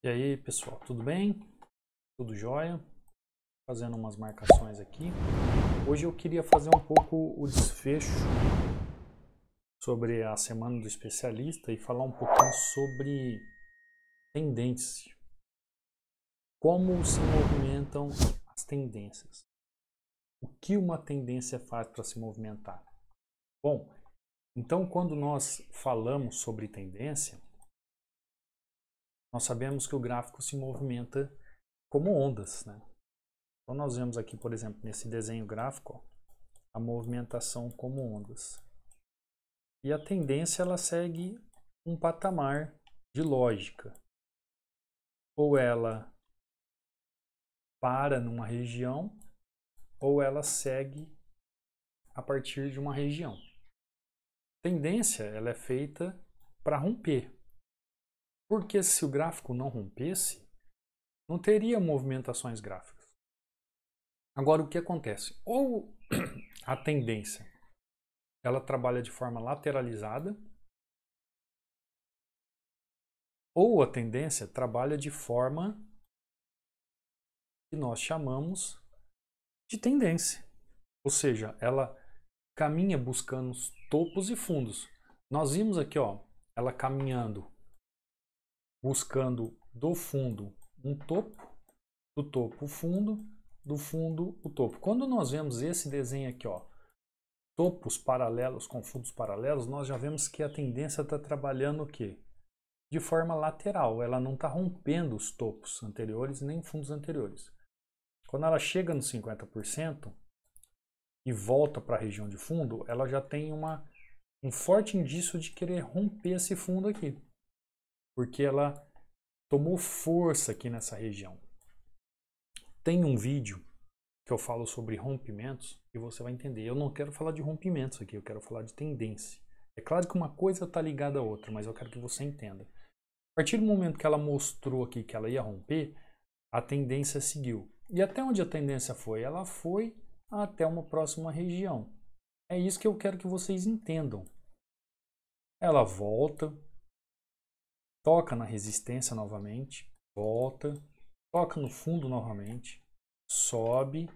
E aí, pessoal, tudo bem? Tudo jóia? Fazendo umas marcações aqui. Hoje eu queria fazer um pouco o desfecho sobre a semana do especialista e falar um pouquinho sobre tendência. Como se movimentam as tendências? O que uma tendência faz para se movimentar? Bom, então quando nós falamos sobre tendência, nós sabemos que o gráfico se movimenta como ondas, né? Então nós vemos aqui, por exemplo, nesse desenho gráfico, ó, a movimentação como ondas. E a tendência ela segue um patamar de lógica. Ou ela para numa região, ou ela segue a partir de uma região. Tendência ela é feita para romper. Porque se o gráfico não rompesse, não teria movimentações gráficas. Agora o que acontece? Ou a tendência ela trabalha de forma lateralizada, ou a tendência trabalha de forma que nós chamamos de tendência. Ou seja, ela caminha buscando os topos e fundos. Nós vimos aqui, ó, ela caminhando, buscando do fundo um topo, do topo o fundo, do fundo o topo. Quando nós vemos esse desenho aqui, ó, topos paralelos com fundos paralelos, nós já vemos que a tendência está trabalhando o quê? De forma lateral, ela não está rompendo os topos anteriores nem fundos anteriores. Quando ela chega nos 50% e volta para a região de fundo, ela já tem um forte indício de querer romper esse fundo aqui, porque ela tomou força aqui nessa região. Tem um vídeo que eu falo sobre rompimentos e você vai entender. Eu não quero falar de rompimentos aqui, eu quero falar de tendência. É claro que uma coisa está ligada à outra, mas eu quero que você entenda. A partir do momento que ela mostrou aqui que ela ia romper, a tendência seguiu. E até onde a tendência foi? Ela foi até uma próxima região. É isso que eu quero que vocês entendam. Ela volta, toca na resistência novamente, volta, toca no fundo novamente, sobe,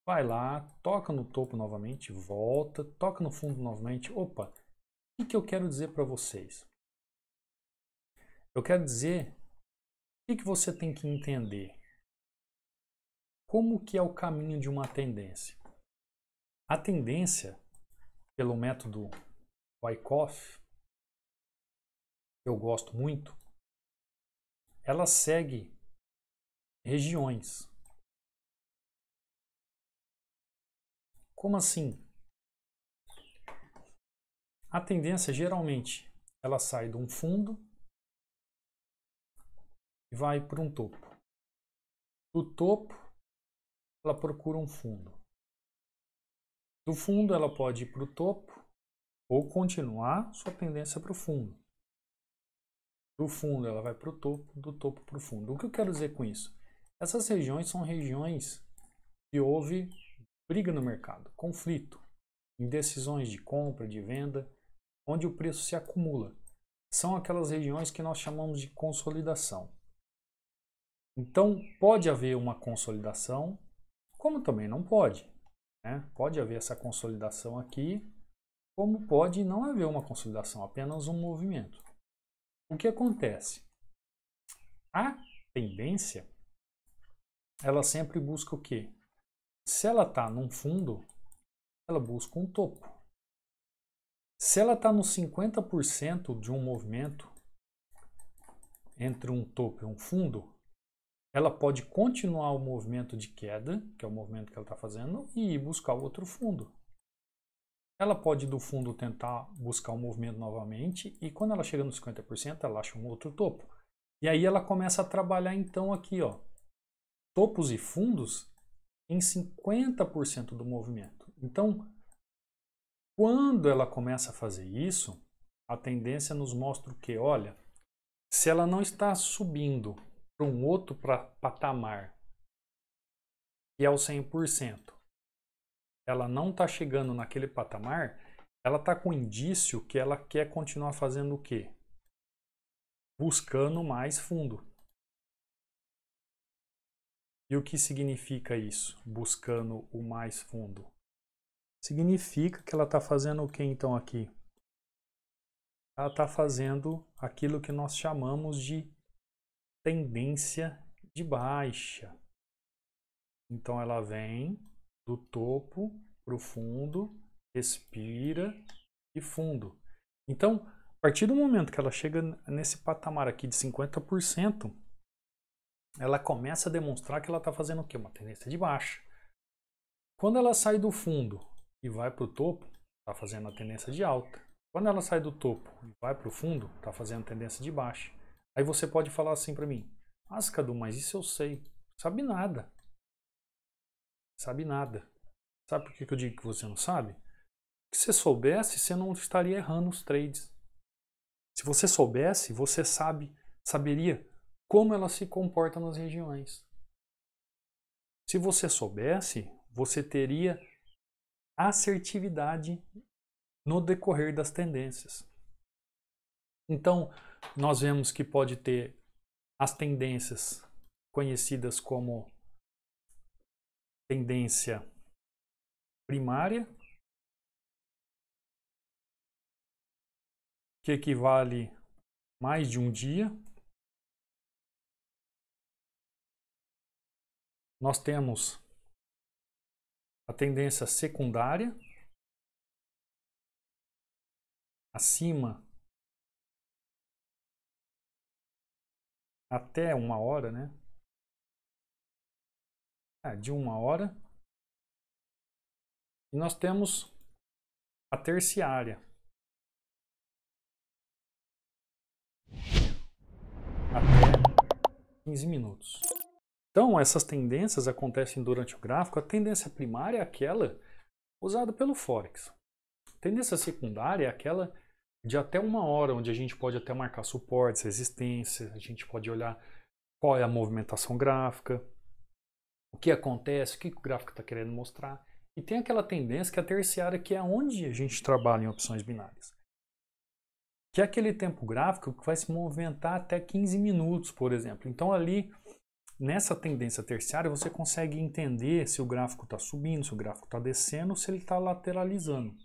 vai lá, toca no topo novamente, volta, toca no fundo novamente. Opa, o que eu quero dizer para vocês? Eu quero dizer o que você tem que entender. Como que é o caminho de uma tendência? A tendência, pelo método Wyckoff, eu gosto muito, ela segue regiões. Como assim? A tendência geralmente ela sai de um fundo e vai para um topo. Do topo ela procura um fundo. Do fundo ela pode ir para o topo ou continuar sua tendência para o fundo. Do fundo ela vai para o topo, do topo para o fundo. O que eu quero dizer com isso? Essas regiões são regiões que houve briga no mercado, conflito, indecisões de compra, de venda, onde o preço se acumula. São aquelas regiões que nós chamamos de consolidação. Então, pode haver uma consolidação, como também não pode. Né? Pode haver essa consolidação aqui, como pode não haver uma consolidação, apenas um movimento. O que acontece? A tendência, ela sempre busca o quê? Se ela está num fundo, ela busca um topo. Se ela está nos 50% de um movimento entre um topo e um fundo, ela pode continuar o movimento de queda, que é o movimento que ela está fazendo, e ir buscar o outro fundo. Ela pode do fundo tentar buscar o movimento novamente, e quando ela chega nos 50%, ela acha um outro topo. E aí ela começa a trabalhar então aqui, ó, topos e fundos em 50% do movimento. Então, quando ela começa a fazer isso, a tendência nos mostra o que? Olha, se ela não está subindo para um outro patamar, que é o 100%, ela não está chegando naquele patamar, ela está com indício que ela quer continuar fazendo o quê? Buscando mais fundo. E o que significa isso? Buscando o mais fundo. Significa que ela está fazendo o que então aqui? Ela está fazendo aquilo que nós chamamos de tendência de baixa. Então ela vem do topo para o fundo, respira e fundo. Então, a partir do momento que ela chega nesse patamar aqui de 50%, ela começa a demonstrar que ela está fazendo o quê? Uma tendência de baixa. Quando ela sai do fundo e vai para o topo, está fazendo a tendência de alta. Quando ela sai do topo e vai para o fundo, está fazendo a tendência de baixa. Aí você pode falar assim para mim: ah, Cadu, mas isso eu sei. Sabe nada. Sabe nada. Sabe por que eu digo que você não sabe? Se você soubesse, você não estaria errando os trades. Se você soubesse, você saberia como ela se comporta nas regiões. Se você soubesse, você teria assertividade no decorrer das tendências. Então, nós vemos que pode ter as tendências conhecidas como tendência primária, que equivale mais de um dia. Nós temos a tendência secundária, acima até uma hora, né? De uma hora. E nós temos a terciária, até 15 minutos. Então, essas tendências acontecem durante o gráfico. A tendência primária é aquela usada pelo Forex. A tendência secundária é aquela de até uma hora, onde a gente pode até marcar suportes, resistências, a gente pode olhar qual é a movimentação gráfica, o que acontece, o que o gráfico está querendo mostrar. E tem aquela tendência que é a terciária, que é onde a gente trabalha em opções binárias. Que é aquele tempo gráfico que vai se movimentar até 15 minutos, por exemplo. Então ali, nessa tendência terciária, você consegue entender se o gráfico está subindo, se o gráfico está descendo, se ele está lateralizando.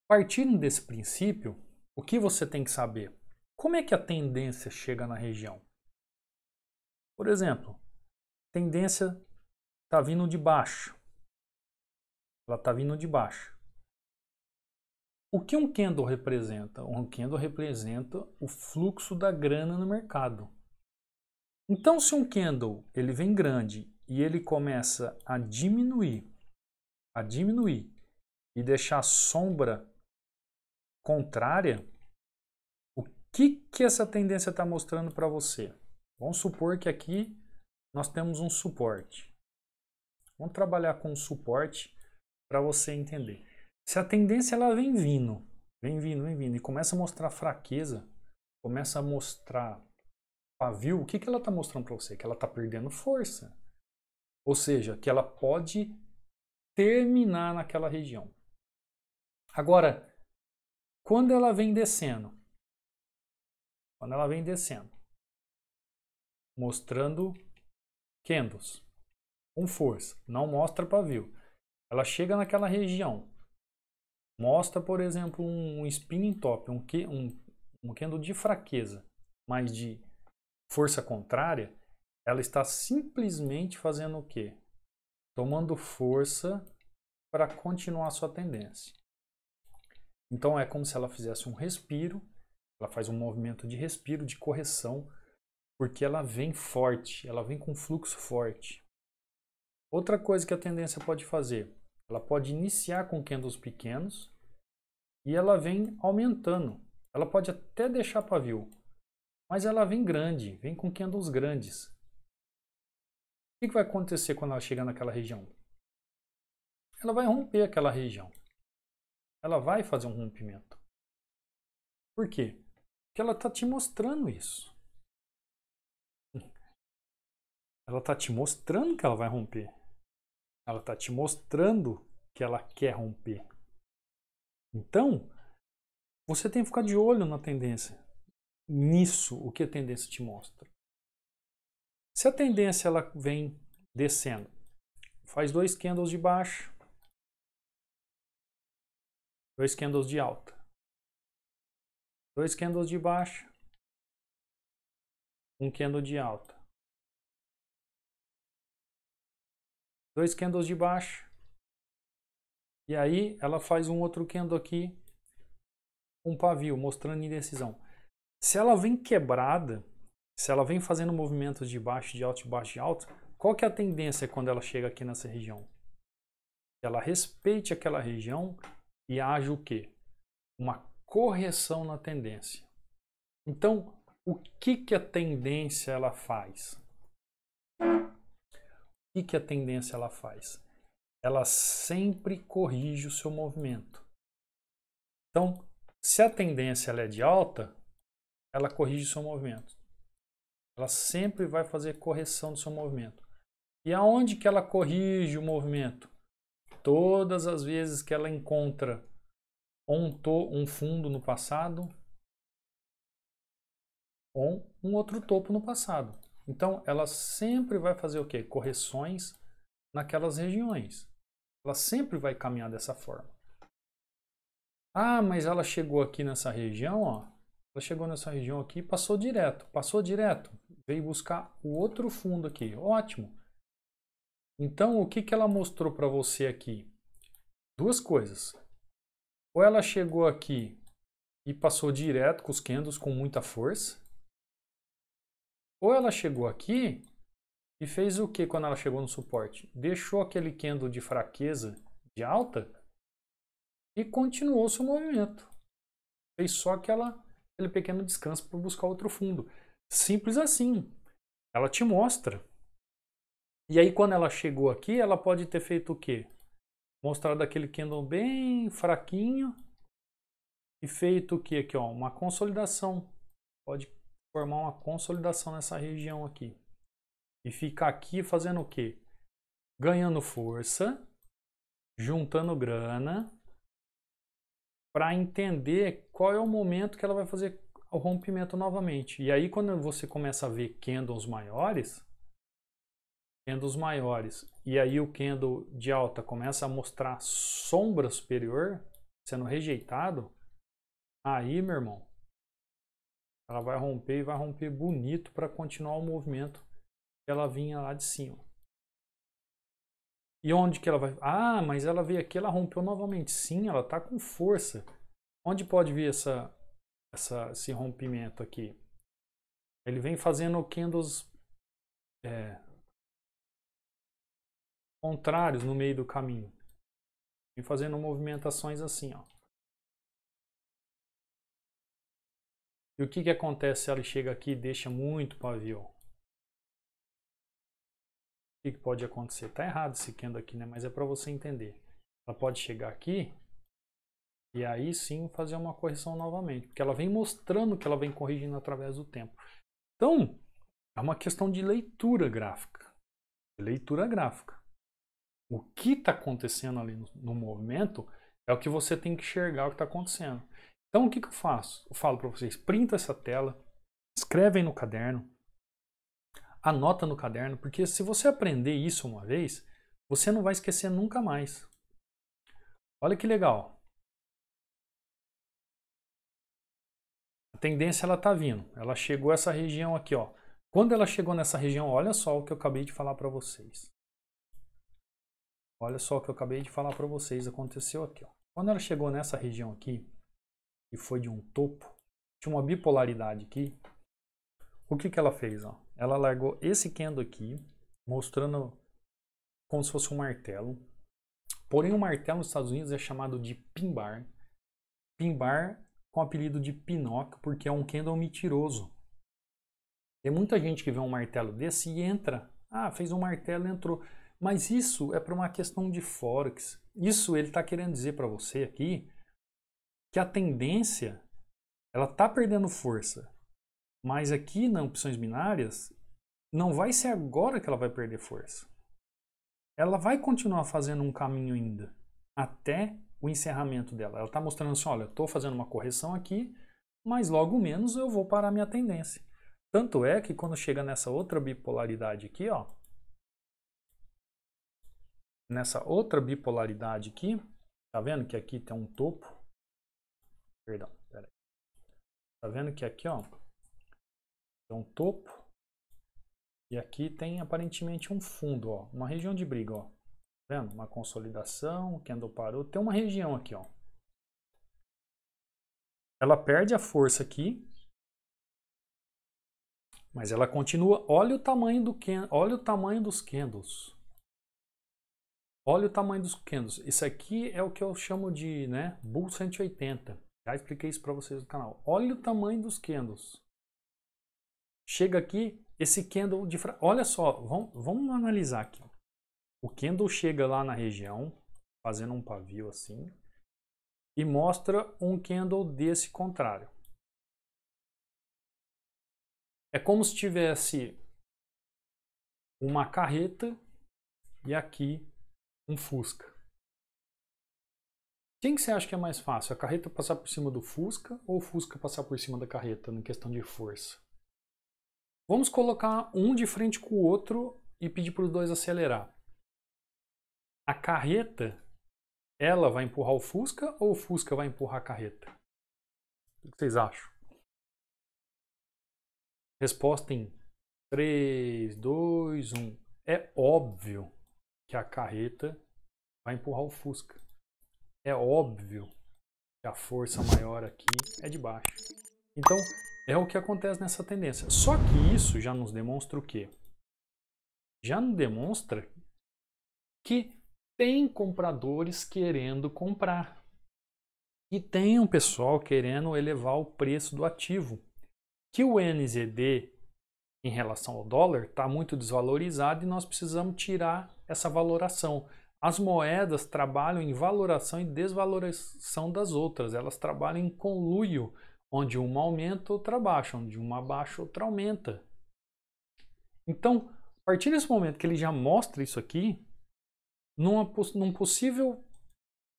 Partindo desse princípio, o que você tem que saber? Como é que a tendência chega na região? Por exemplo, tendência está vindo de baixo. Ela está vindo de baixo. O que um candle representa? Um candle representa o fluxo da grana no mercado. Então, se um candle ele vem grande e ele começa a diminuir e deixar a sombra contrária, o que essa tendência está mostrando para você? Vamos supor que aqui nós temos um suporte. Vamos trabalhar com o suporte para você entender. Se a tendência ela vem vindo e começa a mostrar fraqueza, começa a mostrar pavio, o que ela está mostrando para você? Que ela está perdendo força. Ou seja, que ela pode terminar naquela região. Agora, quando ela vem descendo, mostrando candles com força, não mostra pavio. Ela chega naquela região, mostra, por exemplo, um spinning top, um candle de fraqueza, mas de força contrária, ela está simplesmente fazendo o quê? Tomando força para continuar a sua tendência. Então é como se ela fizesse um respiro, ela faz um movimento de respiro, de correção, porque ela vem forte, ela vem com fluxo forte. Outra coisa que a tendência pode fazer, ela pode iniciar com candles pequenos e ela vem aumentando. Ela pode até deixar pavio, mas ela vem grande, vem com candles grandes. O que vai acontecer quando ela chegar naquela região? Ela vai romper aquela região. Ela vai fazer um rompimento. Por quê? Porque ela está te mostrando isso. Ela está te mostrando que ela vai romper. Ela está te mostrando que ela quer romper. Então, você tem que ficar de olho na tendência. Nisso, o que a tendência te mostra. Se a tendência ela vem descendo, faz 2 candles de baixa, 2 candles de alta, 2 candles de baixa, 1 candle de alta, 2 candles de baixa, e aí ela faz um outro candle aqui, um pavio, mostrando indecisão. Se ela vem quebrada, se ela vem fazendo movimentos de baixo, de alto, de baixo, de alto, qual que é a tendência quando ela chega aqui nessa região? Ela respeite aquela região e age o quê? Uma correção na tendência. Então, o que a tendência ela faz? O que a tendência ela faz? Ela sempre corrige o seu movimento. Então, se a tendência ela é de alta, ela corrige o seu movimento. Ela sempre vai fazer correção do seu movimento. E aonde que ela corrige o movimento? Todas as vezes que ela encontra um fundo no passado ou um outro topo no passado. Então, ela sempre vai fazer o quê? Correções naquelas regiões. Ela sempre vai caminhar dessa forma. Ah, mas ela chegou aqui nessa região, ó. Ela chegou nessa região aqui e passou direto. Passou direto. Veio buscar o outro fundo aqui. Ótimo. Então, o que ela mostrou para você aqui? Duas coisas. Ou ela chegou aqui e passou direto com os candles com muita força. Ou ela chegou aqui e fez o que quando ela chegou no suporte? Deixou aquele candle de fraqueza de alta e continuou seu movimento. Fez só aquele pequeno descanso para buscar outro fundo. Simples assim. Ela te mostra. E aí quando ela chegou aqui, ela pode ter feito o quê? Mostrado aquele candle bem fraquinho e feito o que aqui, ó? Uma consolidação. Pode formar uma consolidação nessa região aqui. E ficar aqui fazendo o quê? Ganhando força, juntando grana, para entender qual é o momento que ela vai fazer o rompimento novamente. E aí quando você começa a ver candles maiores, e aí o candle de alta começa a mostrar sombra superior, sendo rejeitado, aí, meu irmão, ela vai romper e vai romper bonito para continuar o movimento que ela vinha lá de cima. E onde que ela vai? Ah, mas ela veio aqui, ela rompeu novamente. Sim, ela está com força. Onde pode vir esse rompimento aqui? Ele vem fazendo candles contrários no meio do caminho. Vem fazendo movimentações assim, ó. E o que acontece se ela chega aqui e deixa muito pavio? O que pode acontecer? Tá errado esse candle aqui, né? Mas é para você entender. Ela pode chegar aqui e aí sim fazer uma correção novamente. Porque ela vem mostrando que ela vem corrigindo através do tempo. Então, é uma questão de leitura gráfica. Leitura gráfica. O que está acontecendo ali no movimento é o que você tem que enxergar o que está acontecendo. Então, o que eu faço? Eu falo para vocês, printa essa tela, escrevem no caderno, anota no caderno, porque se você aprender isso uma vez, você não vai esquecer nunca mais. Olha que legal. A tendência ela está vindo. Ela chegou a essa região aqui, ó. Quando ela chegou nessa região, olha só o que eu acabei de falar para vocês. Olha só o que eu acabei de falar para vocês, aconteceu aqui, ó. Quando ela chegou nessa região aqui, e foi de um topo, tinha uma bipolaridade aqui, o que ela fez? Ó? Ela largou esse candle aqui, mostrando como se fosse um martelo. Porém, o martelo nos Estados Unidos é chamado de pin bar. Pin bar com o apelido de Pinóquio, porque é um candle mentiroso. Tem muita gente que vê um martelo desse e entra. Ah, fez um martelo e entrou. Mas isso é para uma questão de Forex. Isso ele está querendo dizer para você aqui que a tendência ela está perdendo força. Mas aqui nas opções binárias não vai ser agora que ela vai perder força. Ela vai continuar fazendo um caminho ainda até o encerramento dela. Ela está mostrando assim, olha, eu estou fazendo uma correção aqui, mas logo menos eu vou parar minha tendência. Tanto é que quando chega nessa outra bipolaridade aqui, ó, nessa outra bipolaridade aqui, tá vendo que aqui tem um topo? Perdão, peraí. Tá vendo que aqui, ó, tem um topo e aqui tem aparentemente um fundo, ó, uma região de briga, ó. Tá vendo? Uma consolidação, o candle parou, tem uma região aqui, ó. Ela perde a força aqui, mas ela continua. Olha o tamanho do candle, olha o tamanho dos candles. Olha o tamanho dos candles. Isso aqui é o que eu chamo de, né, Bull 180. Já expliquei isso para vocês no canal. Olha o tamanho dos candles. Chega aqui, esse candle de... Olha só, vamos analisar aqui. O candle chega lá na região, fazendo um pavio assim, e mostra um candle desse contrário. É como se tivesse uma carreta e aqui um Fusca. Quem que você acha que é mais fácil? A carreta passar por cima do Fusca ou o Fusca passar por cima da carreta, na questão de força? Vamos colocar um de frente com o outro e pedir para os dois acelerar. A carreta, ela vai empurrar o Fusca ou o Fusca vai empurrar a carreta? O que vocês acham? Resposta em 3, 2, 1. É óbvio que a carreta vai empurrar o Fusca. É óbvio que a força maior aqui é de baixo. Então, é o que acontece nessa tendência. Só que isso já nos demonstra o quê? Já nos demonstra que tem compradores querendo comprar. E tem um pessoal querendo elevar o preço do ativo. Que o NZD, em relação ao dólar, está muito desvalorizado e nós precisamos tirar essa valoração. As moedas trabalham em valoração e desvalorização das outras. Elas trabalham em conluio, onde uma aumenta, outra baixa, onde uma baixa, outra aumenta. Então, a partir desse momento que ele já mostra isso aqui, num possível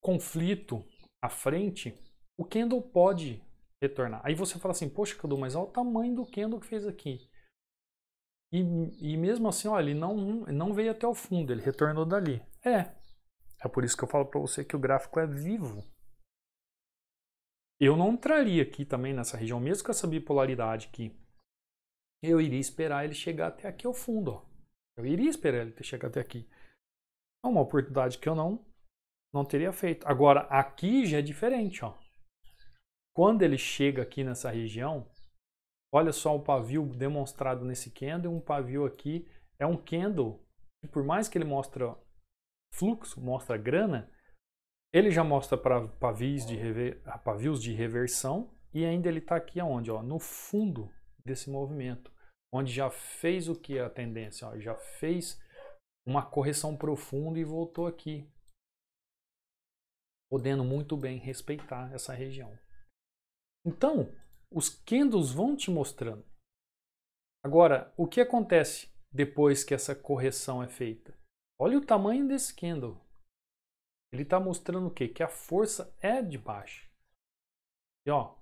conflito à frente, o candle pode retornar. Aí você fala assim, poxa, Cadu, mas olha o tamanho do candle que fez aqui. E mesmo assim, olha, ele não veio até o fundo, ele retornou dali. É por isso que eu falo para você que o gráfico é vivo. Eu não entraria aqui também nessa região, mesmo com essa bipolaridade aqui. Eu iria esperar ele chegar até aqui ao fundo, ó. Eu iria esperar ele chegar até aqui. É uma oportunidade que eu não teria feito. Agora, aqui já é diferente, ó. Quando ele chega aqui nessa região, olha só o pavio demonstrado nesse candle, um pavio aqui é um candle que, por mais que ele mostra fluxo, mostra grana, ele já mostra para pavios de reversão e ainda ele está aqui aonde? Ó, no fundo desse movimento, onde já fez o que a tendência? Ó, já fez uma correção profunda e voltou aqui, podendo muito bem respeitar essa região. Então, os candles vão te mostrando. Agora, o que acontece depois que essa correção é feita? Olha o tamanho desse candle. Ele está mostrando o quê? Que a força é de baixa. E ó,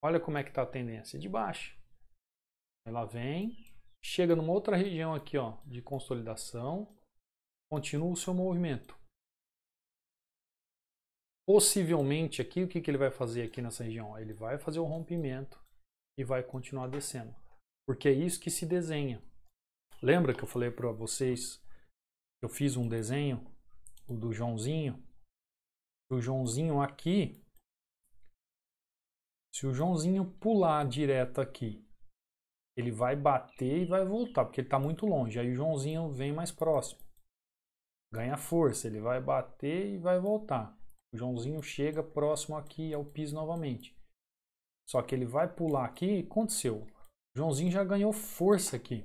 olha como é que está a tendência, de baixa. Ela vem, chega numa outra região aqui, ó, de consolidação, continua o seu movimento. Possivelmente aqui, o que ele vai fazer aqui nessa região? Ele vai fazer o rompimento e vai continuar descendo. Porque é isso que se desenha. Lembra que eu falei para vocês que eu fiz um desenho, o do Joãozinho? O Joãozinho aqui, se o Joãozinho pular direto aqui, ele vai bater e vai voltar, porque ele está muito longe. Aí o Joãozinho vem mais próximo. Ganha força, ele vai bater e vai voltar. O Joãozinho chega próximo aqui ao piso novamente. Só que ele vai pular aqui, aconteceu. O Joãozinho já ganhou força aqui.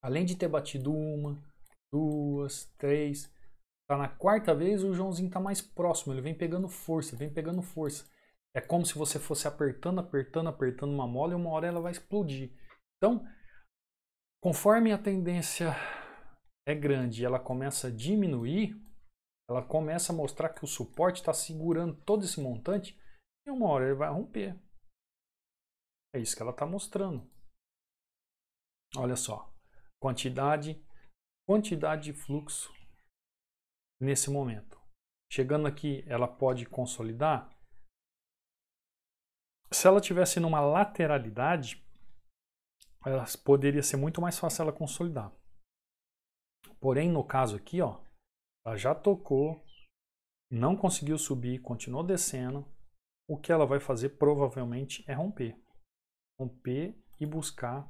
Além de ter batido uma, duas, três, tá na quarta vez, o Joãozinho está mais próximo. Ele vem pegando força, vem pegando força. É como se você fosse apertando, apertando, apertando uma mola e uma hora ela vai explodir. Então, conforme a tendência é grande e ela começa a diminuir, ela começa a mostrar que o suporte está segurando todo esse montante e uma hora ele vai romper. É isso que ela está mostrando. Olha só, quantidade de fluxo nesse momento. Chegando aqui, ela pode consolidar. Se ela tivesse numa lateralidade, poderia ser muito mais fácil ela consolidar. Porém, no caso aqui, ó, ela já tocou, não conseguiu subir, continuou descendo. O que ela vai fazer provavelmente é romper. Romper e buscar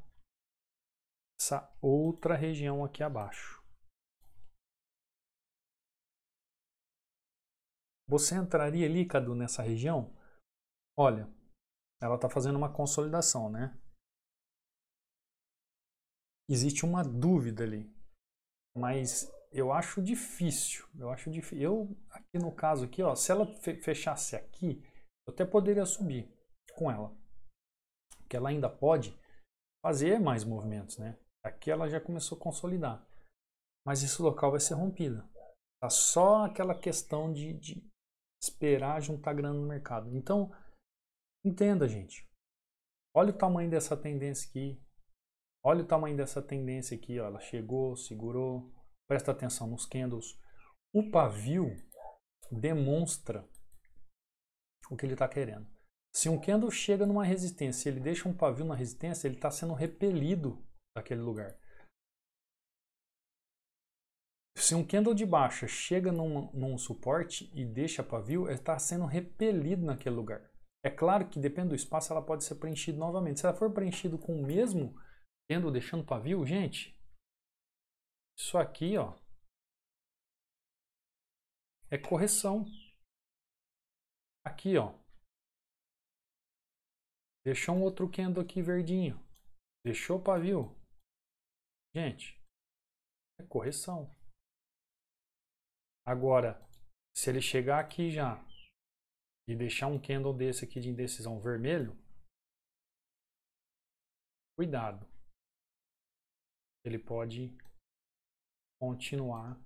essa outra região aqui abaixo. Você entraria ali, Cadu, nessa região? Olha, ela está fazendo uma consolidação, né? Existe uma dúvida ali, mas eu acho difícil. Eu aqui no caso aqui, ó, se ela fechasse aqui, eu até poderia subir com ela, porque ela ainda pode fazer mais movimentos, né? Aqui ela já começou a consolidar, mas esse local vai ser rompido. Tá só aquela questão de esperar juntar grana no mercado. Então, entenda, gente. Olha o tamanho dessa tendência aqui. Olha o tamanho dessa tendência aqui, ó. Ela chegou, segurou. Presta atenção nos candles. O pavio demonstra o que ele está querendo. Se um candle chega numa resistência, ele deixa um pavio na resistência, ele está sendo repelido daquele lugar. Se um candle de baixa chega num suporte e deixa pavio, ele está sendo repelido naquele lugar. É claro que depende do espaço, ela pode ser preenchida novamente. Se ela for preenchida com o mesmo candle deixando pavio, gente, isso aqui, ó, é correção. Aqui, ó, deixou um outro candle aqui verdinho, deixou pavio, gente, é correção. Agora, se ele chegar aqui já e deixar um candle desse aqui de indecisão vermelho, cuidado. Ele pode continuar.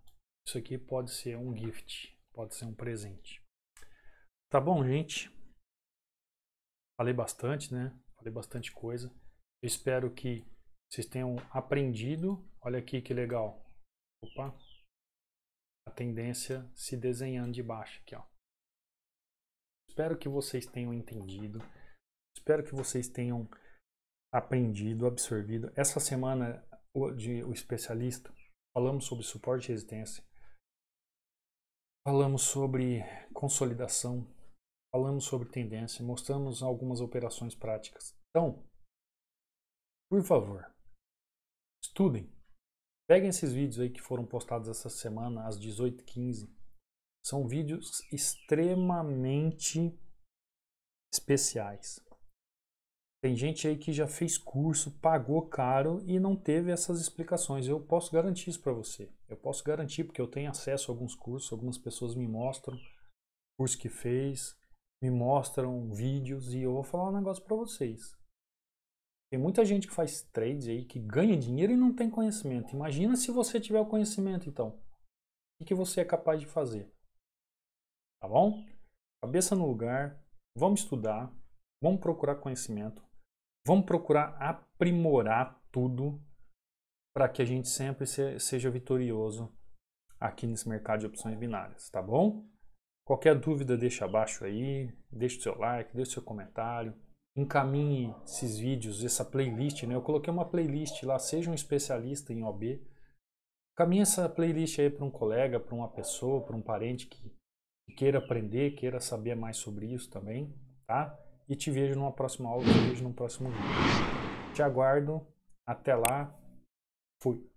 Isso aqui pode ser um gift, pode ser um presente. Tá bom, gente? Falei bastante, né? Falei bastante coisa. Eu espero que vocês tenham aprendido. Olha aqui que legal. Opa. A tendência se desenhando de baixo aqui, ó. Espero que vocês tenham entendido. Espero que vocês tenham aprendido, absorvido. Essa semana o especialista, falamos sobre suporte e resistência. Falamos sobre consolidação. Falamos sobre tendência. Mostramos algumas operações práticas. Então, por favor, estudem. Peguem esses vídeos aí que foram postados essa semana às 18h15. São vídeos extremamente especiais. Tem gente aí que já fez curso, pagou caro e não teve essas explicações. Eu posso garantir isso para você. Eu posso garantir porque eu tenho acesso a alguns cursos, algumas pessoas me mostram o curso que fez, me mostram vídeos e eu vou falar um negócio para vocês. Tem muita gente que faz trades aí, que ganha dinheiro e não tem conhecimento. Imagina se você tiver o conhecimento, então. O que você é capaz de fazer? Tá bom? Cabeça no lugar. Vamos estudar. Vamos procurar conhecimento. Vamos procurar aprimorar tudo para que a gente sempre seja vitorioso aqui nesse mercado de opções binárias. Tá bom? Qualquer dúvida deixa abaixo aí. Deixa o seu like, deixa o seu comentário. Encaminhe esses vídeos, essa playlist, né? Eu coloquei uma playlist lá, seja um especialista em OB. Encaminhe essa playlist aí para um colega, para uma pessoa, para um parente que queira aprender, queira saber mais sobre isso também, tá? E te vejo numa próxima aula, te vejo no próximo vídeo. Te aguardo. Até lá. Fui.